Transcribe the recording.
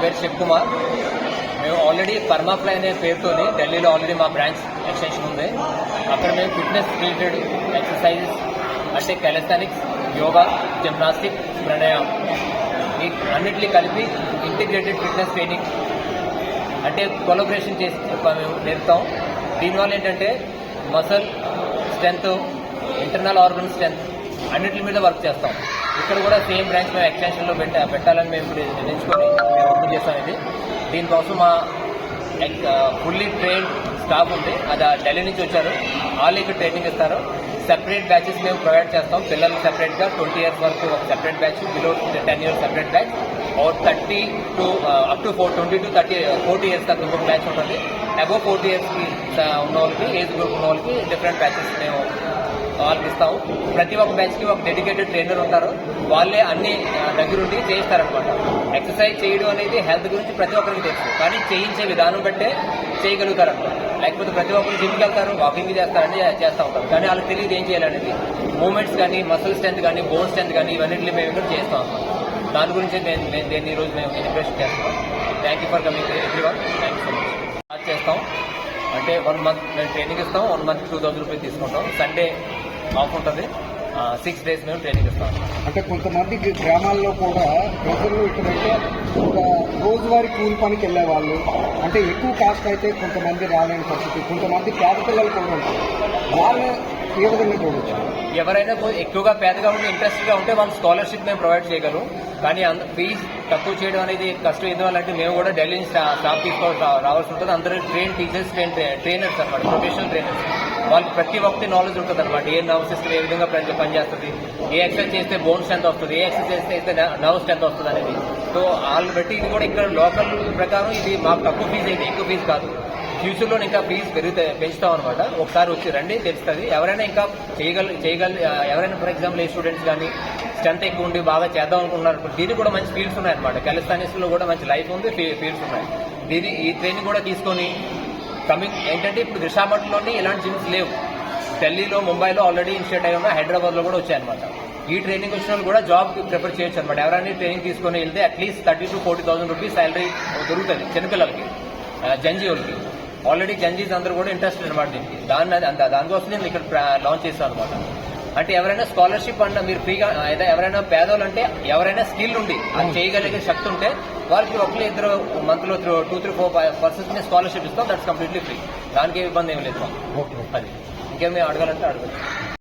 పేరు శివ్ కుమార్. మేము ఆల్రెడీ పర్మాఫ్లై అనే పేరుతోని ఢిల్లీలో ఆల్రెడీ మా బ్రాంచ్ ఎక్స్టెన్షన్ ఉంది. అక్కడ మేము ఫిట్నెస్ రిలేటెడ్ ఎక్సర్సైజెస్ అంటే క్యాలిస్థానిక్స్, యోగా, జిమ్నాస్టిక్, ప్రాణాయామం ఈ అన్నింటినీ కలిపి ఇంటిగ్రేటెడ్ ఫిట్నెస్ ట్రైనింగ్ అంటే కొలాబరేషన్ చేసి మేము నేర్పుతాం. దీనివల్ల ఏంటంటే muscle strength, internal organ strength అన్నింటి మీద వర్క్ చేస్తాం. ఇక్కడ కూడా సేమ్ బ్రాంచ్ మేము ఎక్స్టెన్షన్లో పెట్టాలని మేము నిర్ణయించుకొని మేము ఓపెన్ చేస్తాం. ఇది దీనికోసం మా ఫుల్లీ ట్రైన్డ్ స్టాఫ్ ఉంది. అది ఢిల్లీ నుంచి వచ్చారు. వాళ్ళు ఇక్కడ ట్రైనింగ్ ఇస్తారు. సెపరేట్ బ్యాచెస్ మేము ప్రొవైడ్ చేస్తాం. పిల్లలకు సెపరేట్గా 20 years వరకు ఒక separate batch, below 10 years separate batch, और 30 to up to 20 to 40 years तक ఇంకొక బ్యాచ్ ఉంటుంది. అబోవ్ 40 years ఉన్న వాళ్ళకి, ఏజ్ గ్రూప్ ఉన్న వాళ్ళకి డిఫరెంట్ బ్యాచెస్ మేము వాళ్ళకి ఇస్తాము. ప్రతి ఒక్క బ్యాచ్కి ఒక డెడికేటెడ్ ట్రైనర్ ఉంటారు. వాళ్ళే అన్ని దగ్గరుండి చేయిస్తారనమాట. ఎక్సర్సైజ్ చేయడం అనేది హెల్త్ గురించి ప్రతి ఒక్కరికి తెలుసు, కానీ చేయించే విధానం బట్టే చేయగలుగుతారనమాట. లేకపోతే ప్రతి ఒక్కరు జిమ్కి వెళ్తారు, వాకింగ్ చేస్తారని చేస్తూ ఉంటారు, కానీ వాళ్ళకి తెలియదు ఏం చేయాలనేది. మూమెంట్స్ కానీ, మసిల్ స్ట్రెంత్ కానీ, బోన్ స్ట్రెంత్ కానీ ఇవన్నింటినీ మేము ఇక్కడ చేస్తాం అనమాట. దాని గురించి నేను ఈరోజు మేము ఇన్వెస్ట్ చేస్తాం. Thank you for coming everyone. Thank you so much. Start చేస్తాం అంటే 1 month మేము ట్రైనింగ్ ఇస్తాం. 1 month 2000 రూపీస్ తీసుకుంటాం. సండే ఆఫ్ ఉంటుంది. 6 days మేము ట్రైనింగ్ ఇస్తాం. అంటే కొంతమంది గ్రామాల్లో కూడా ప్రజలు ఇక్కడైతే ఒక రోజువారీ కూలి పనికి వెళ్ళే వాళ్ళు, అంటే ఎక్కువ కాస్ట్ అయితే కొంతమంది రాలేని పరిస్థితి, కొంతమంది పేద పిల్లలు కూడా ఉంటారు. వాళ్ళు ఏ విధంగా చూడవచ్చు? ఎవరైనా ఎక్కువగా పేదగా ఉండి ఇంట్రెస్ట్గా ఉంటే వాళ్ళు స్కాలర్షిప్ మేము ప్రొవైడ్ చేయగలం. కానీ ఫీజు తక్కువ చేయడం అనేది కష్టం. ఎందువల్లంటే మేము కూడా ఢిల్లీ నుంచి స్టాఫ్ తీసుకోవాలి రావాల్సి ఉంటుంది. అందరూ ట్రైన్ టీచర్స్, ట్రైనర్స్ అనమాట, ప్రొఫెషనల్ ట్రైనర్స్. వాళ్ళకి ప్రతి ఒక్కటి నాలెడ్జ్ ఉంటుంది అనమాట. ఏ నర్వ్ సిస్టమ్ ఏ విధంగా పనిచేస్తుంది, ఏ ఎక్సర్సైజ్ చేస్తే బోన్ స్ట్రెంత్ వస్తుంది, ఏ ఎక్సర్సైజ్ చేస్తే నర్వ్ స్ట్రెంత్ వస్తుంది అనేది. సో వాళ్ళని బట్టి ఇది కూడా ఇక్కడ లోకల్ ప్రకారం ఇది మాకు తక్కువ ఫీజు అయితే, ఎక్కువ ఫీజు కాదు. ఫ్యూచర్లో ఇంకా ఫీజు పెంచుతాం అనమాట. ఒకసారి వచ్చి రండి, తెలుస్తుంది. ఎవరైనా ఇంకా ఎవరైనా ఫర్ ఎగ్జాంపుల్ ఏ స్టూడెంట్స్ కానీ స్ట్రెంత్ ఎక్కువ ఉండి బాగా చేద్దాం అనుకుంటున్నారు. దీనికి కూడా మంచి ఫీల్డ్స్ ఉన్నాయన్నమాట. క్యాలిస్థానిక్స్లో కూడా మంచి లైఫ్ ఉంది, ఫీల్డ్స్ ఉన్నాయి. ఈ ట్రైనింగ్ కూడా తీసుకొని ఏంటంటే ఇప్పుడు విశాఖపట్నంలోని ఇలాంటి జిమ్స్ లేవు. ఢిల్లీలో, ముంబైలో ఆల్రెడీ ఇన్స్టిట్యూట్ అయి ఉన్నా, హైదరాబాద్లో కూడా వచ్చాయన్నమాట. ఈ ట్రైనింగ్ వచ్చిన వాళ్ళు కూడా జాబ్ ప్రిఫర్ చేయొచ్చు అనమాట. ఎవరైనా ట్రైనింగ్ తీసుకొని వెళ్తే అట్లీస్ట్ 30 to 40,000 రూపీస్ శాలరీ దొరుకుతుంది చిన్నపిల్లలకి, జంజీ వాళ్ళకి. ఆల్రెడీ జంజీస్ అందరూ కూడా ఇంట్రెస్ట్ అనమాట దీనికి. దానికోసం నేను ఇక్కడ లాంచ్ చేస్తాను అనమాట. అంటే ఎవరైనా స్కాలర్షిప్ అన్న మీరు ఫ్రీగా, ఎవరైనా పేదోళ్ళు అంటే ఎవరైనా స్కిల్ ఉండి అది చేయగలిగే శక్తి ఉంటే వాళ్ళకి ఒకళ్ళు ఇద్దరు మంత్లో 2, 3, 4 పర్సన్స్ స్కాలర్షిప్ ఇస్తాం. That's completely free. దానికి ఏ ఇబ్బంది ఏమి లేదు. అది ఇంకేమి అడగాలంటే అడగచ్చు.